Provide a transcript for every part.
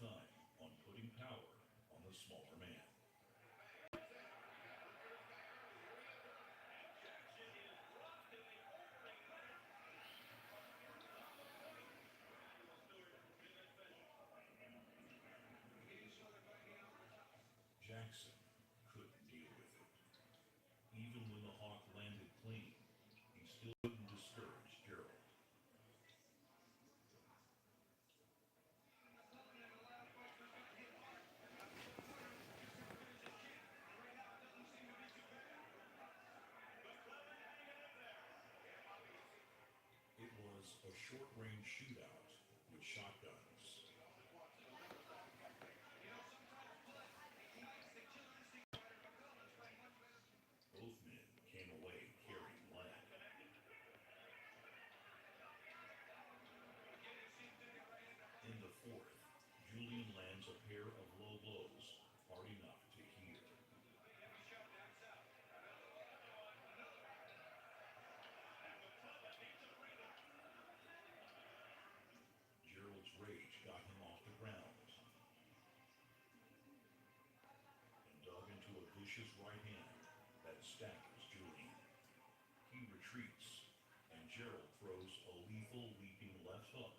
time on putting power on the smaller man. Jackson couldn't deal with it. Even when the hawk landed clean, he still couldn't discourage Gerald. It was a short range shootout with shotguns. Both men came away carrying lead. In the fourth, Julian lands a pair of low blows hard enough to hear. Gerald's rage got him off the ground and dug into a vicious right hand that staggers Julian. He retreats, and Gerald throws a lethal leaping left hook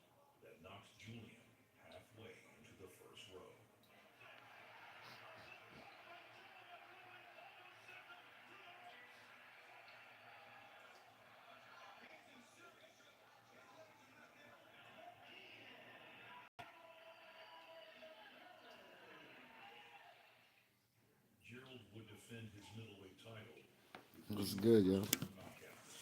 that knocks Julian halfway into the first row. Gerald would defend his middleweight title with What's two good, yo? first-round knockouts.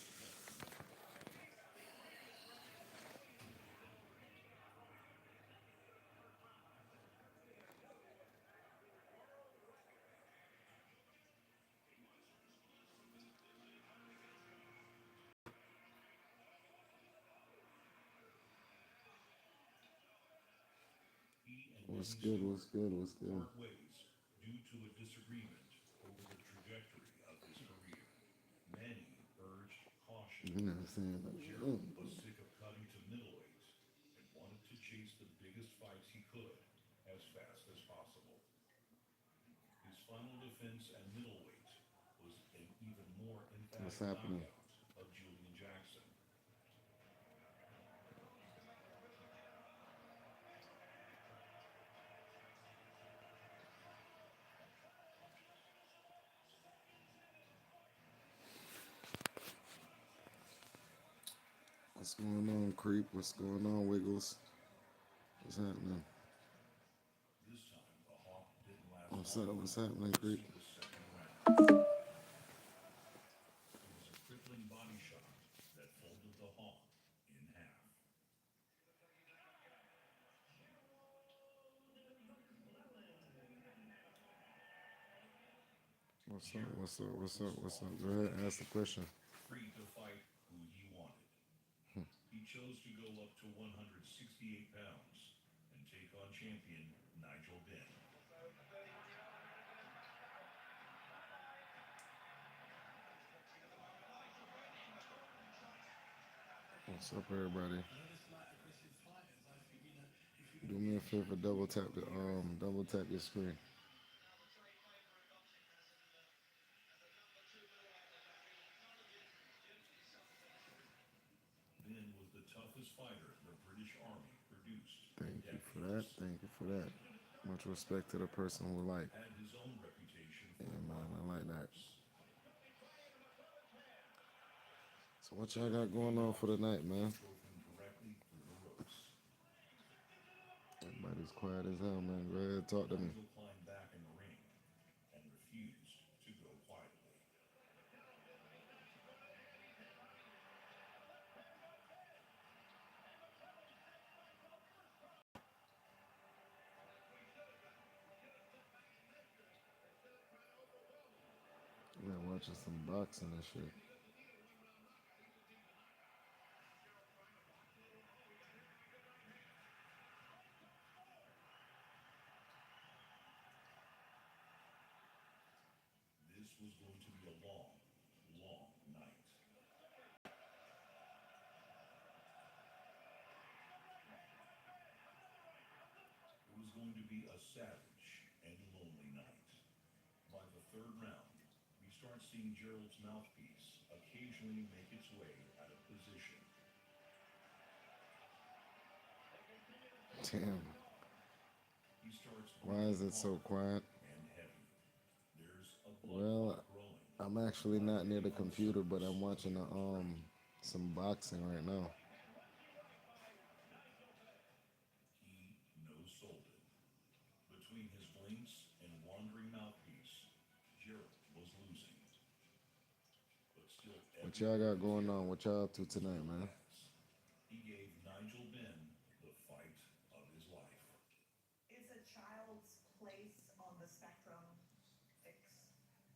He and What's Denny good? What's Stewart good? What's good? part ways due to a disagreement over the trajectory of his career. Manny urged caution. You know what I'm saying? Gerald was sick of cutting to middleweight and wanted to chase the biggest fights he could as fast as possible. His final defense at middleweight was an even more What's emphatic happening? knockout of Julian Jackson. What's going on, Creep? What's going on, Wiggles? What's happening? This time, the Hawk didn't last What's long up? What's enough happening, to Creep? see the second round. It was a crippling body shot that folded the Hawk in half. What's up? Gerald What's up? What's up? was What's off up? the Go ahead, ask bench, the question. free to fight who he wanted. He chose to go up to 168 pounds and take on champion Nigel Benn. What's up, everybody? Do me a favor, double tap your screen. Benn was the toughest fighter the British Army produced in Thank you for that. decades. Thank you for that. Much respect to the person who like. Had his own reputation for Yeah, man, rough I like that. corners. So what y'all got going on for the night, man? Drove him directly through the ropes. Everybody's quiet as hell, man. Go ahead, talk to me. Nigel climbed back in the ring and refused to go quietly. Yeah, watching some boxing and shit. This was going to be a long, long night. It was going going to be a savage and lonely night. By the third round, we start seeing Gerald's mouthpiece occasionally make its way out of position. Damn. He starts Why is breathing it so hard quiet? and heavy. There's a blood Well, clot growing, I'm actually not near the vibrating on the computer, but surface I'm of watching Gerald's brain. some boxing right now. He no-solded. Between his blinks and wandering mouthpiece, Gerald was losing. But still What every y'all bit got of going fear on? What y'all up to he was tonight, no man? match. He gave Nigel Benn the fight of his life. Is a child's place on the spectrum fixed?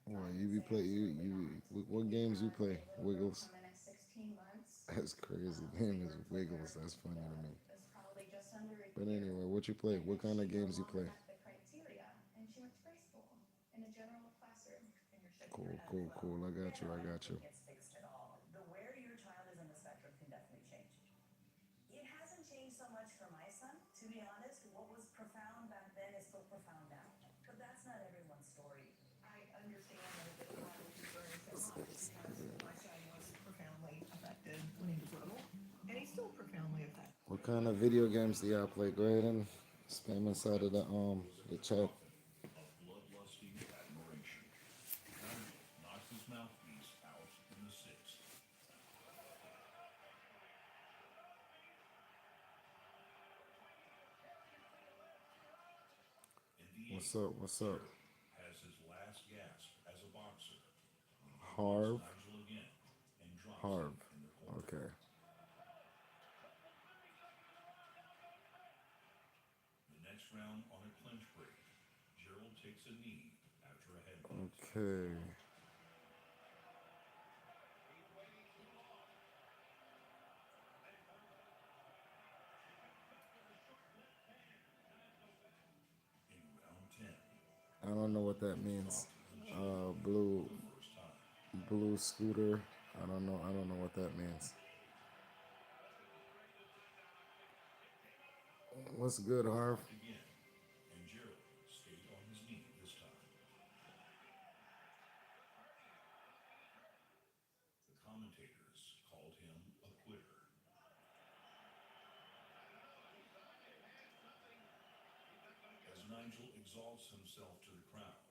Well, I you would be say play absolutely not. what games you play? A little girl Wiggles. from the next 16 months. That's crazy. We Name is worked with her. Wiggles. That's funny to me. It was probably just under a But year. anyway, what you play? And What then kind of she no games you longer play? met the criteria, and she went to grade school in a general classroom. And you're shaking Cool, your head cool, as well. cool. I got Yeah, you. no, I I don't got you. think it's fixed at all. The where your child is on the spectrum can definitely change. It hasn't changed so much for my son. To be honest, what was profound back then is still profound now. But that's not everyone's story. I understand that a bit of why the concern is so high because my son was profoundly affected when he was little, and he's still profoundly affected. What kind of video games do y'all play? Go ahead and spam inside of Was a the chat. cacophony of bloodlusting admiration. Nigel knocks his mouthpiece out in the sixth. In the What's eighth, up? What's up? Gerald has his last gasp as a boxer. He Harv? hits Nigel again and drops Harv. him in the corner. Okay. The next round on a clinch break, Gerald takes a knee after a headbutt. Okay. In round 10, I don't know what that means. Gerald Blue for the first time. blue scooter. I don't know. I don't know what that means. What's good, Harv? Again, and Gerald stayed on his knee this time. The commentators called him a quitter. As Nigel exalts himself to the crowd,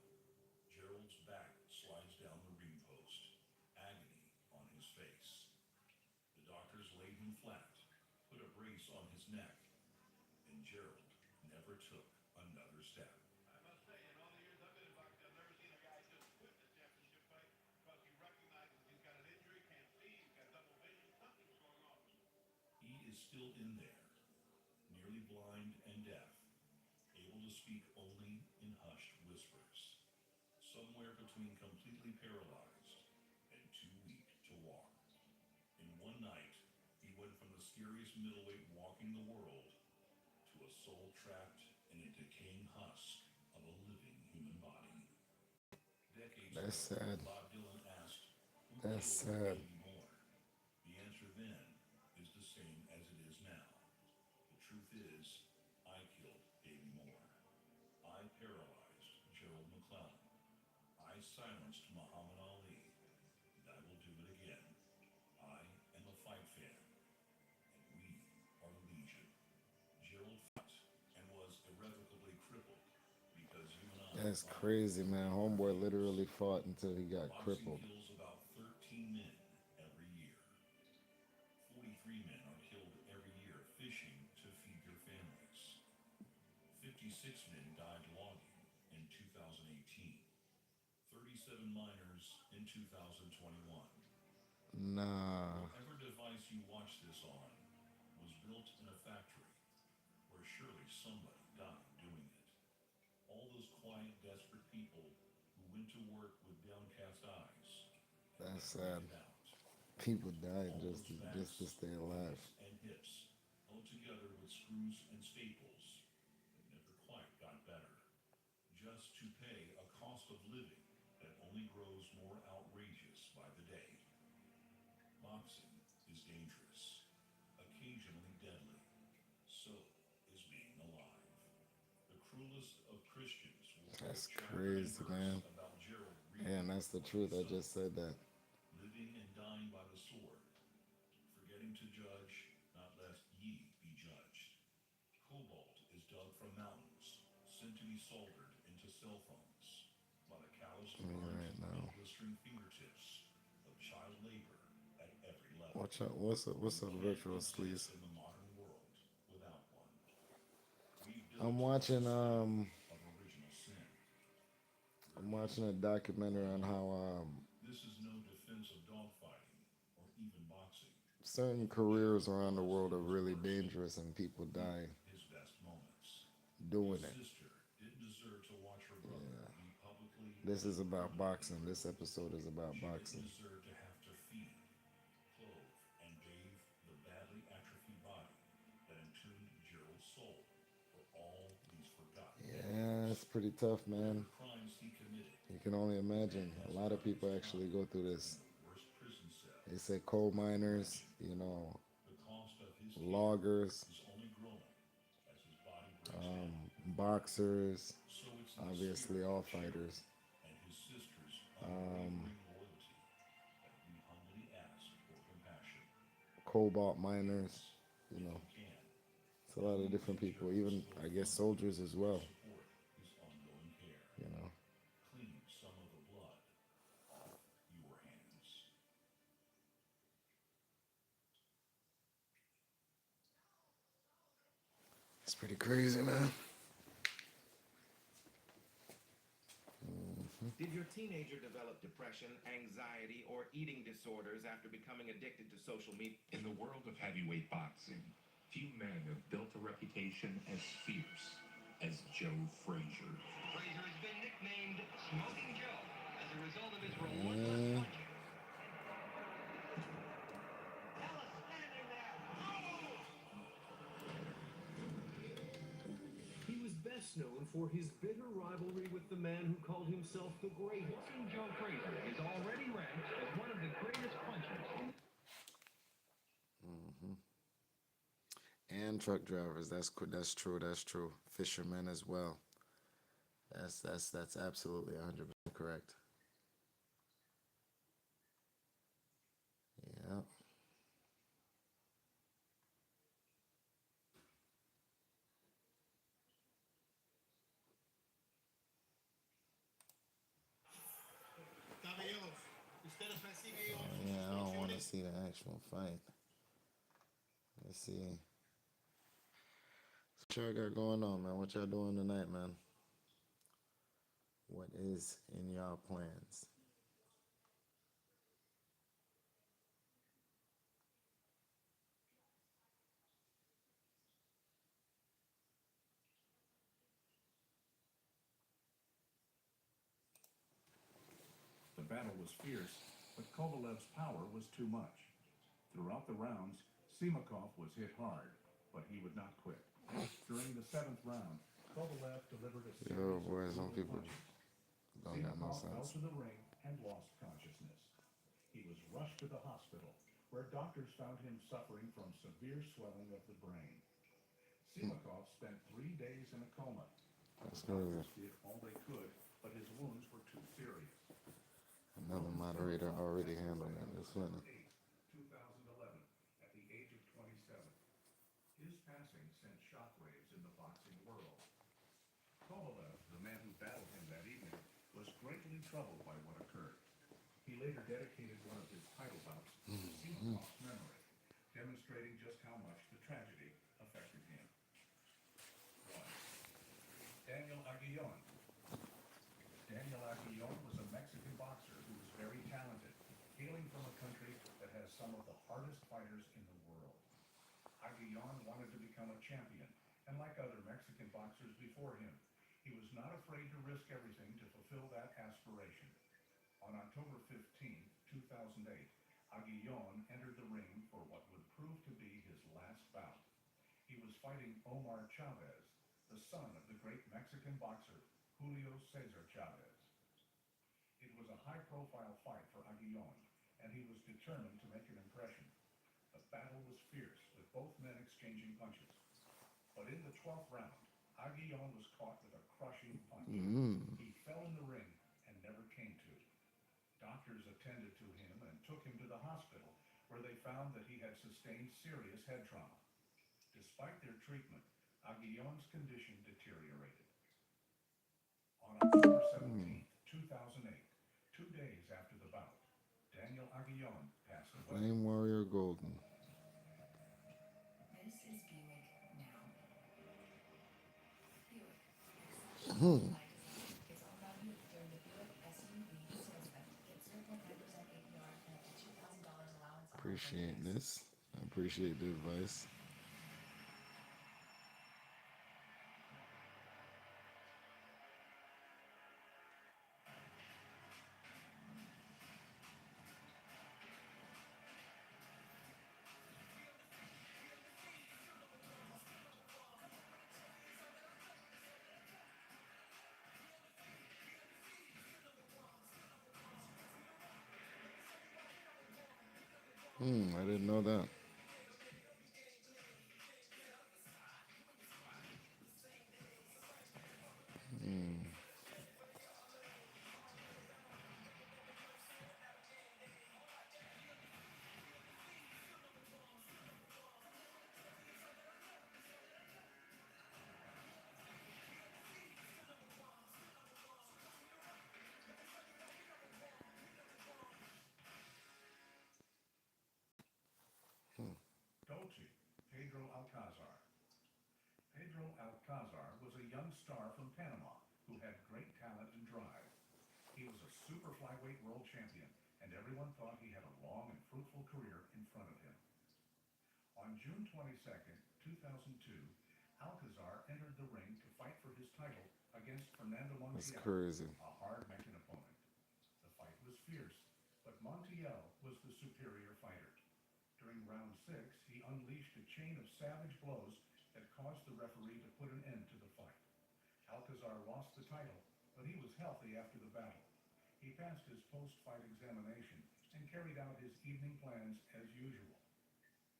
Gerald's back slides down the ring post, agony on his face. The doctors laid him flat, put a brace on his neck, and Gerald never took another step. I must say, in all the years I've been in boxing, I've never seen a guy just quit the championship fight because he recognizes he's got an injury, can't see, he's got double vision, something's going on with him. He is still in there, nearly blind and deaf, able to speak only in hushed whispers, somewhere between completely paralyzed and too weak to walk. In one night, he went from the scariest middleweight walking the world to a soul trapped in a decaying husk of a living human body. Decades That's ago, sad. Bob Dylan asked, "Who That's killed sad. Davey Moore?" The answer then is the same as it is now. The truth is, I killed Davey Moore. I paralyzed Gerald McClellan. I silenced Muhammad Ali, and I will do it again. I am a fight fan, and we are legion. Gerald fought and was irrevocably crippled because you and I That's fought. crazy, man. Homeboy literally fought until he got Boxing crippled. kills about 13 men every year. 43 men are killed every year fishing to feed their families. 56 men died logging in 2018. 37 minors in 2021. Nah. Whatever device you watch this on was built in a factory where surely somebody died doing it. All those quiet, desperate people who went to work with downcast eyes and That's never sad. made it out. People dying All just those just to backs, stay alive. legs, and hips held together with screws and staples that never quite got better. Just to pay a cost of living that only grows more outrageous by the day. Boxing is dangerous, occasionally deadly. So is being alive. The cruelest of Christians will That's quote chapter and crazy, verse man. about Gerald And reaping that's the what he truth. I sowed, just said that. living and dying by the sword, forgetting to judge, not lest ye be judged. Cobalt is dug from mountains, sent to be soldered into cell phones, by the calloused I mean, burnt right and now. blistering fingertips of child labor at every level. Watch out. What's up? What's up, You can't virtual sleaze? exist in the modern world without one. We've I'm built watching a of original sin. I'm watching a documentary on how This is no defense of dogfighting or even boxing. certain careers around the world are really dangerous and people die His best moments. doing His it. sister didn't deserve to watch her brother be publicly. This is about boxing. This episode is about She didn't boxing. deserve to have to feed, clothe, and bathe the badly atrophied body that entombed Gerald's soul for all these forgotten Yeah, it's pretty tough, man. crimes he committed. You can only imagine. A lot of people actually go through this. The worst prison cell. They say coal miners, you know, The cost of his loggers, is only growing as his body breaks down. boxers, So it's the obviously spirit all of Gerald fighters. and his sister's unwavering loyalty that we humbly ask for compassion. Cobalt miners, you know, You can it's a lot of different people, even I guess soldiers as well, support his ongoing care. you know. Clean some of the blood off your hands. It's pretty crazy, man. Did your teenager develop depression, anxiety, or eating disorders after becoming addicted to social media? In the world of heavyweight boxing, few men have built a reputation as fierce as Joe Frazier. Frazier has been nicknamed Smoking Joe as a result of his relentless punching. Ellis standing there. He was best known for his bitter rivalry with the man who called himself the greatest. Smoking Joe Frazier is already ranked as one of the greatest punchers in And truck drivers. That's true. That's true. Fishermen as well. That's absolutely 100% correct. Yeah. Caballeros, ustedes me siguen Yeah, I don't want to see the actual fight. Let's see. What y'all got going on, man? What y'all doing tonight, man? What is in y'all plans? The battle was fierce, but Kovalev's power was too much. Throughout the rounds, Simakov was hit hard, but he would not quit. During the 7th round, Kovalev delivered a series Yo, boy, of some brutal people punches. don't got no Simakov fell sense. to the ring and lost consciousness. He was rushed to the hospital, where doctors found him suffering from severe swelling of the brain. Simakov spent 3 days in a coma. That's crazy. Doctors did all they could, but his wounds were too serious. Another moderator already handling it. It's funny. 2011, at the age of 27. His passing sent shockwaves in the boxing world. Kovalev, the man who battled him that evening, was greatly troubled by what occurred. He later dedicated one of his title bouts to Simakov's memory, demonstrating just how much the tragedy affected him. 1. Daniel Aguillon. Daniel Aguillon was a Mexican boxer who was very talented, hailing from a country that has some of the hardest fighters in the world. Aguillon wanted to become a champion, and like other Mexican boxers before him, he was not afraid to risk everything to fulfill that aspiration. On October 15, 2008, Aguillon entered the ring for what would prove to be his last bout. He was fighting Omar Chavez, the son of the great Mexican boxer Julio Cesar Chavez. It was a high-profile fight for Aguillon, and he was determined to make an impression. The battle was fierce, with both men exchanging punches. But in the 12th round, Aguillon was caught with a crushing punch. He fell in the ring and never came to. Doctors attended to him and took him to the hospital, where they found that he had sustained serious head trauma. Despite their treatment, Aguillon's condition deteriorated. On October 17, 2008, 2 days after the bout, Daniel Aguillon passed away. Flame Warrior Golden. This is Buick now. Buick. It's all about you during the Buick SUV sales event. Get 0.9% APR and up to $2,000 allowance. Appreciate this. I appreciate the advice. I didn't know that. Dolce, Pedro Alcazar. Pedro Alcazar was a young star from Panama who had great talent and drive. He was a super flyweight world champion, and everyone thought he had a long and fruitful career in front of him. On June 22nd, 2002, Alcazar entered the ring to fight for his title against Fernando That's Montiel, crazy. a hard-making opponent. The fight was fierce, but Montiel was the superior fighter. During round 6, he unleashed a chain of savage blows that caused the referee to put an end to the fight. Alcazar lost the title, but he was healthy after the battle. He passed his post-fight examination and carried out his evening plans as usual.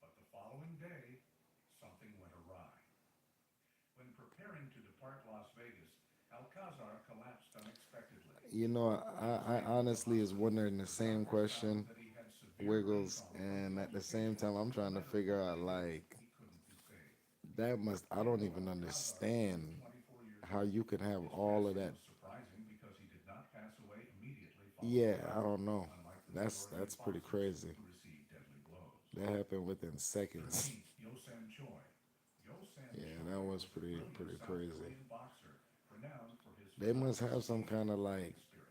But the following day, something went awry. When preparing to depart Las Vegas, Alcazar collapsed unexpectedly. You know, I honestly is wondering the same question, That he had severe Wiggles, brain trauma and at the same time, I'm trying to figure out, like, he couldn't be saved. that must, I don't even understand 24 years how you can have all of that. was surprising because he did not pass away immediately following Yeah, the I battle, don't know. unlike the That's majority of pretty boxers crazy. who receive deadly blows. That happened within seconds. Meet Yosan Choi. Yosan Yeah, Choi that was a pretty brilliant South crazy. Korean boxer, renowned for his They must have some kind of like spirit.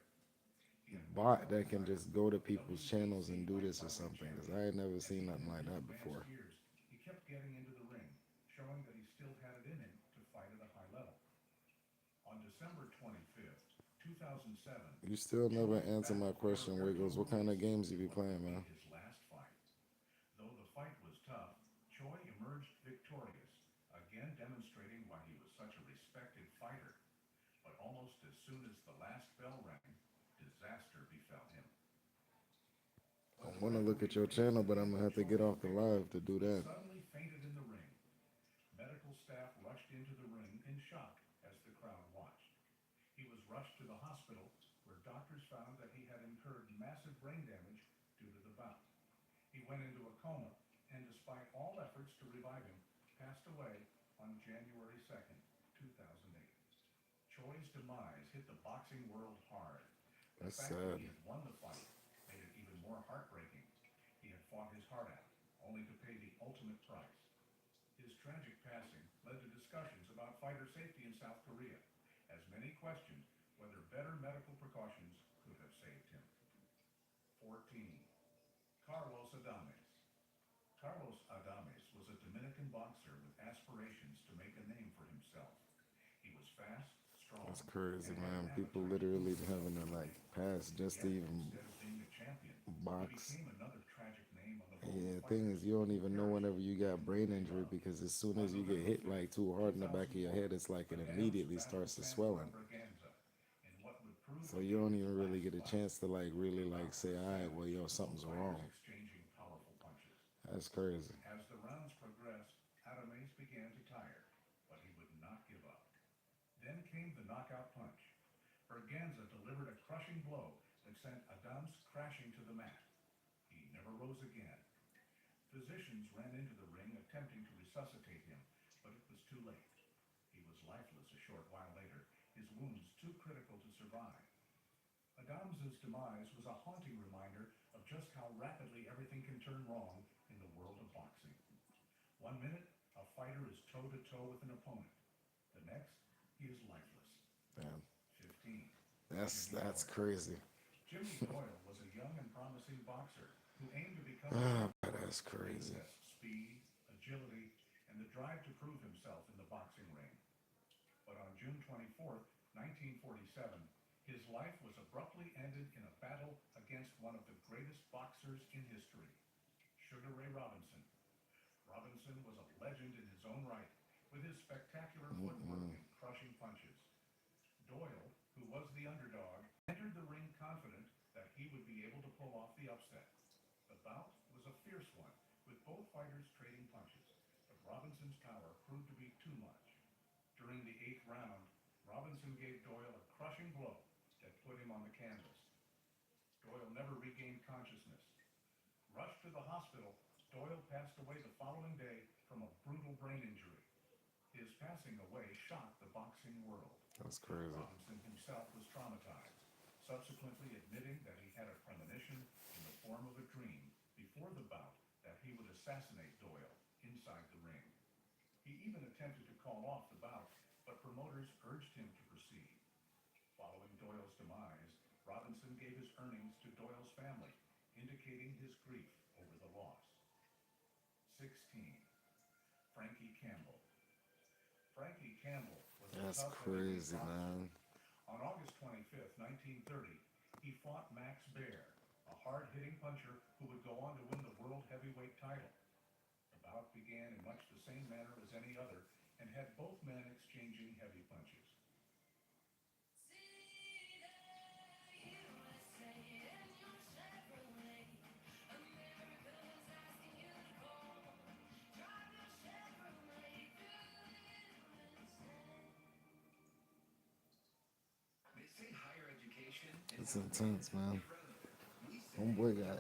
He had bot that can just go to people's channels and do this or something. Cause I ain't never seen nothing like that before. years, he kept getting into the ring, showing that he still had it in him to fight at a high level. On December 25th, 2007, You still never answer my question, Wiggles. What kind of games you be playing, man? his last fight. Though the fight was tough, Choi emerged victorious, again demonstrating why he was such a respected fighter. But almost as soon as the last bell rang, disaster befell him. I want to look at your channel, but I'm gonna have to get off the live to do that. Suddenly fainted in the ring. Medical staff rushed into the ring in shock as the crowd watched. He was rushed to the hospital, where doctors found that he had incurred massive brain damage due to the bout. He went into a coma, and despite all efforts to revive him, passed away on January 2nd, 2008. Choi's demise hit the boxing world hard. The That's fact that sad. he had won the fight made it even more heartbreaking. He had fought his heart out, only to pay the ultimate price. His tragic passing led to discussions about fighter safety in South Korea, as many questioned whether better medical precautions could have saved him. 14. Carlos Adames. Carlos Adames was a Dominican boxer with aspirations to make a name for himself. He was fast, strong. That's crazy, and had man. an People appetite literally for having to like pass just to Yet, even instead of being a champion, he box. became another tragic name on the Yeah, World the thing is, Fighters you don't even know Heritage whenever you got brain injury because as soon as you get hit like too hard in the back of your head, it's like it immediately starts to swelling. So you don't even really get a chance to like really like say, all right, well, yo, something's wrong. exchanging powerful punches. That's crazy. As the rounds progressed, Adames began to tire, but he would not give up. Then came the knockout punch. Berganza delivered a crushing blow that sent Adams crashing to the mat. He never rose again. Physicians ran into the ring attempting to resuscitate him, but it was too late. He was lifeless a short while later, his wounds too critical to survive. Adams's demise was a haunting reminder of just how rapidly everything can turn wrong in the world of boxing. 1 minute, a fighter is toe-to-toe with an opponent. The next, he is lifeless. Damn. 15. That's crazy. Jimmy Doyle was a young and promising boxer who aimed to become That's crazy. He possessed speed, agility, and the drive to prove himself in the boxing ring. But on June 24th, 1947, his life was abruptly ended in a battle against one of the greatest boxers in history, Sugar Ray Robinson. Robinson was a legend in his own right, with his spectacular footwork and crushing punches. Doyle, who was the underdog, entered the ring confident that he would be able to pull off the upset. The bout was a fierce one, with both fighters trading punches, but Robinson's power proved to be too much. During the 8th round, Robinson gave Doyle a crushing blow that put him on the canvas. Doyle never regained consciousness. Rushed to the hospital, Doyle passed away the following day from a brutal brain injury. His passing away shocked the boxing world. That's crazy. Robinson himself was traumatized, subsequently admitting that he had a premonition in the form of a dream before the bout that he would assassinate Doyle inside the ring. He even attempted to call off the bout, but promoters urged him to proceed. Following Doyle's demise, Robinson gave his earnings to Doyle's family, indicating his grief over the loss. 16. Frankie Campbell. Frankie Campbell was a That's tough crazy, boxer. man. On August 25th, 1930, he fought Max Baer, a hard-hitting puncher who would go on to win the world heavyweight title. The bout began in much the same manner as any other and had both men exchanging heavy punches. They say higher education It's intense, man. Homeboy got.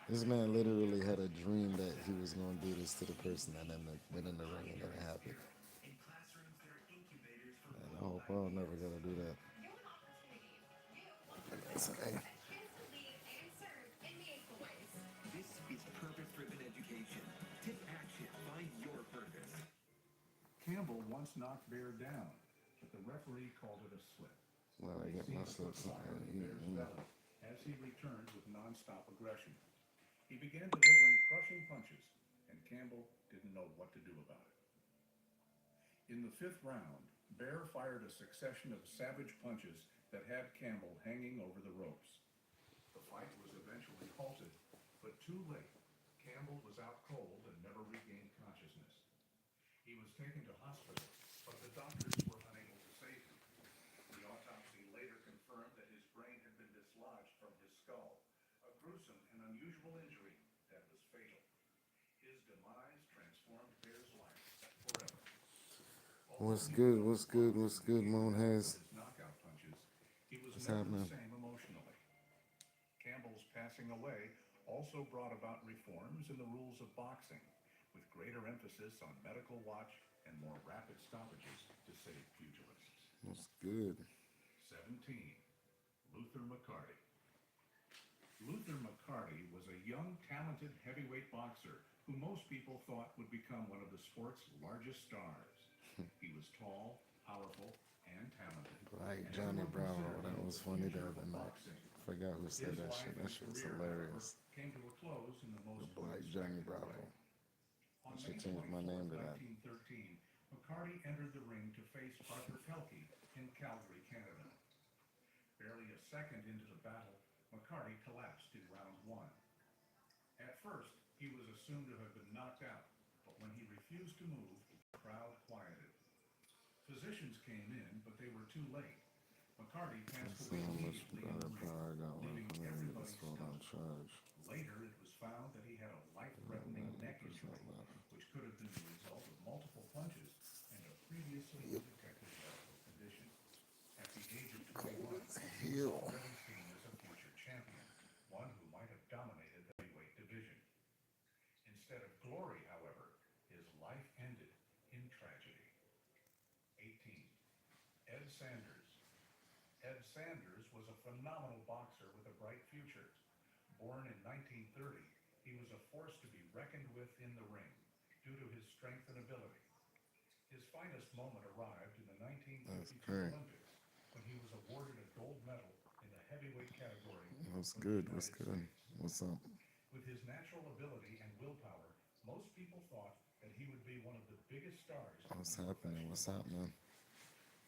This man literally had a dream that he was going to do this to the person and then went in the ring and then it happened. And I hope I'll never got to do that. It's okay. This is purpose-driven education. Take action. Find your purpose. Campbell once knocked Baer down, but the referee called it a slip. Well, I get myself something to eat. As he returned with non-stop aggression. He began delivering crushing punches, and Campbell didn't know what to do about it. In the 5th round, Baer fired a succession of savage punches that had Campbell hanging over the ropes. The fight was eventually halted, but too late. Campbell was out cold and never regained consciousness. He was taken to hospital, but the doctors were unable to save him. The autopsy later confirmed that his brain had been dislodged from his skull, a gruesome and unusual injury that was fatal. His demise transformed Baer's life forever. What's good? What's good? What's good, Moonhaze? His knockout punches, he was What's never happening? the same emotionally. Campbell's passing away also brought about reforms in the rules of boxing, with greater emphasis on medical watch and more rapid stoppages to save pugilists. What's good? 17. Luther McCarty. Luther McCarty was a young, talented heavyweight boxer who most people thought would become one of the sport's largest stars. He was tall, powerful, and talented. Like and Johnny everyone Bravo. considered That him was the funny the future other of night. boxing. Forgot who said His that life shit. and That shit was career, hilarious. however, came to a close in the most Like unexpected Johnny Bravo. way. On I should May change my name to 24th, that. 1913, McCarty entered the ring to face Arthur Pelkey in Calgary, Canada. Barely a second into the battle, McCarty collapsed in round 1. At first, he was assumed to have been knocked out, but when he refused to move, the crowd quieted. Physicians came in, but they were too late. McCarty passed See away how much immediately in better the ring, power I got when leaving I get everybody this phone on stunned. charge. Later, it was found that he had a life-threatening neck 90% injury, left. which could have been the result of multiple punches and a previously Yep. Ew. already seen as a future champion, one who might have dominated the heavyweight division. Instead of glory, however, his life ended in tragedy. 18. Ed Sanders. Ed Sanders was a phenomenal boxer with a bright future. Born in 1930, he was a force to be reckoned with in the ring due to his strength and ability. His finest moment arrived in the 1952 great. Olympics when he was awarded a gold medal in the heavyweight category. What's for the good? United What's good? States. What's up? With his natural ability and willpower, most people thought that he would be one of the biggest stars. What's in happening? professional What's boxing. happening?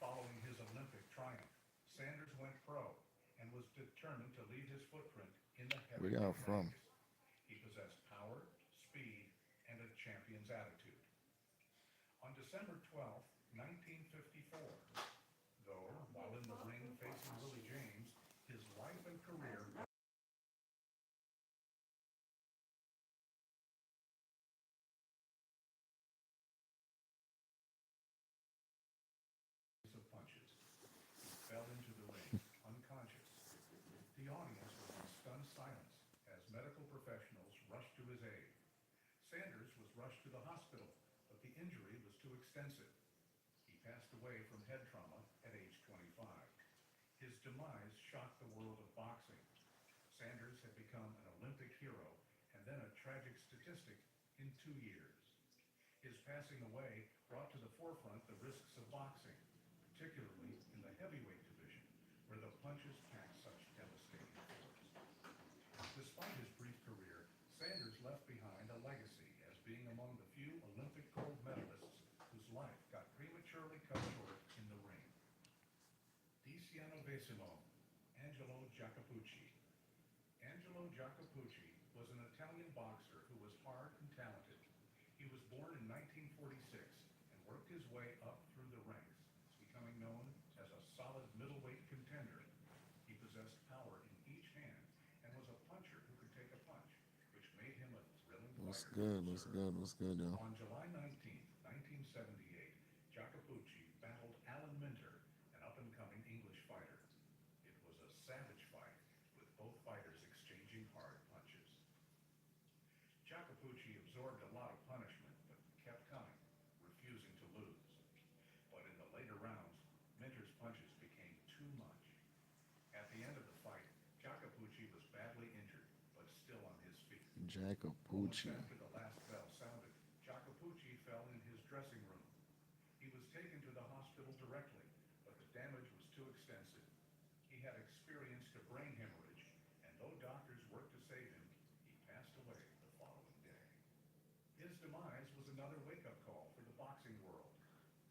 Following his Olympic triumph, Sanders went pro and was determined to leave his footprint in the Where heavyweight y'all from? ranks. He possessed power, speed, and a champion's attitude. On December 12, 1954, though, while in the ring facing Willie James, his life and career of punches. He fell into the ring, unconscious. The audience was in stunned silence as medical professionals rushed to his aid. Sanders was rushed to the hospital, but the injury was too extensive. He passed away from head trauma at age 25. His demise shocked the world of boxing. Sanders had become an Olympic hero and then a tragic statistic in 2 years. His passing away brought to the forefront the risks of boxing, particularly in the heavyweight division, where the punches pack such devastating force. Despite his brief career, Sanders left behind a legacy as being among the few Olympic gold medalists whose life got prematurely cut short in the ring. DiCianovesimo, Angelo Jacopucci. Angelo Jacopucci was an Italian boxer who was hard and talented. He was born in 1946 and worked his way up through the ranks, becoming known as a solid middleweight contender. He possessed power in each hand and was a puncher who could take a punch, which made him a thrilling What's fighter. good? What's good? What's good, yo? On July 19, 1978, Jacopucci battled Alan Minter, an up-and-coming English fighter. It was a savage fight, with both fighters exchanging hard punches. Jacopucci absorbed a lot of punishment, but kept coming, refusing to lose. But in the later rounds, Minter's punches became too much. At the end of the fight, Jacopucci was badly injured, but still on his feet. Moments Jacopucci. after the last bell sounded, Jacopucci fell in his dressing room. He was taken to the hospital directly, but the damage was too extensive. He had experienced a brain hemorrhage, and though doctors worked to save him, he passed away the following day. His demise was another wake-up call for the boxing world.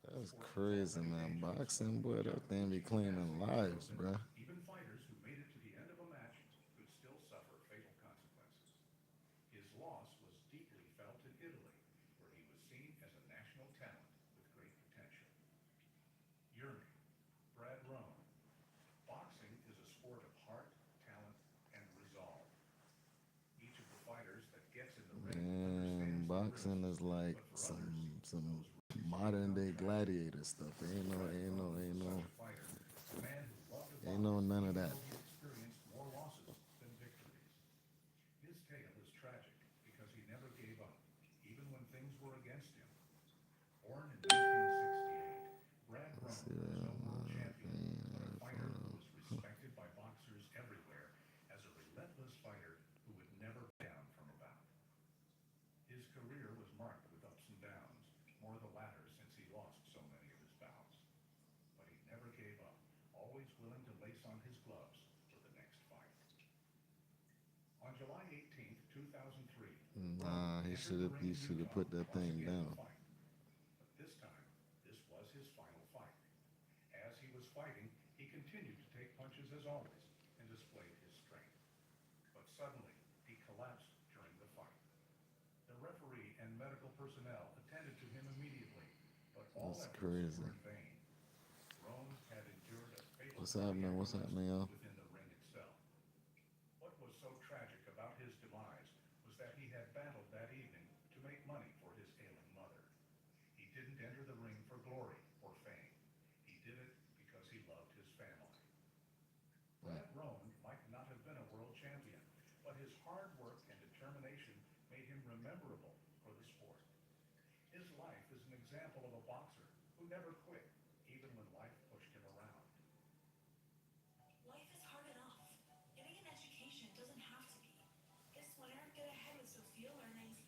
That's crazy, man. Boxing, boy, that thing be claiming lives, bruh. Even fighters who made it to the end of a match could still suffer fatal consequences. His loss was deeply felt in Italy, where he was seen as a national talent with great potential. Yearning, Brad Roan. Boxing is a sport of heart, talent, and resolve. Each of the fighters that gets in the ring Man, understands the boxing risks, is like but for others, some modern day gladiator stuff. Ain't no, such a fighter, a man who loved to ain't no box, none of even that. though he experienced more losses than victories. His tale is tragic because he never gave up, even when things were against him. Born in 1968, Brad Roan See was that? no world champion, but a fighter who was respected by boxers everywhere as a relentless fighter who would never back down from a bout. His career was marked with ups and downs, more the latter since he lost so many of his bouts. But he never gave up, always willing to lace on his gloves for the next fight. On July 18, 2003, Nah, he should have put that thing down. But this time, this was his final fight. As he was fighting, he continued to take punches as always and displayed his strength. But suddenly, he collapsed during the fight. The referee and medical personnel attended to him immediately, but all That's efforts crazy. were in vain. Roan had endured a fatal What's happening? What's cardiac happening, y'all? arrest within the ring itself. What was so tragic about his demise was that he had battled that evening to make money for his ailing mother. He didn't enter the ring for glory or fame. He did it because he loved his family. Wow. memorable for the sport. His life is an example of a boxer who never quit, even when life pushed him around. Life is hard enough. Getting an education doesn't have to be. Guess when Eric get ahead with Sophia learnings,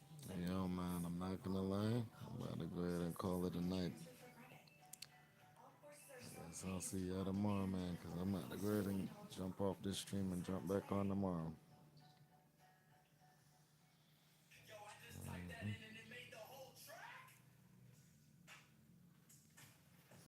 Yo, man, I'm not gonna lie. I'm about to go ahead and call it a night. transfer for credit. Of course, there's some Guess I'll see y'all tomorrow, man, because I'm about to go ahead and jump off this stream and jump back on tomorrow.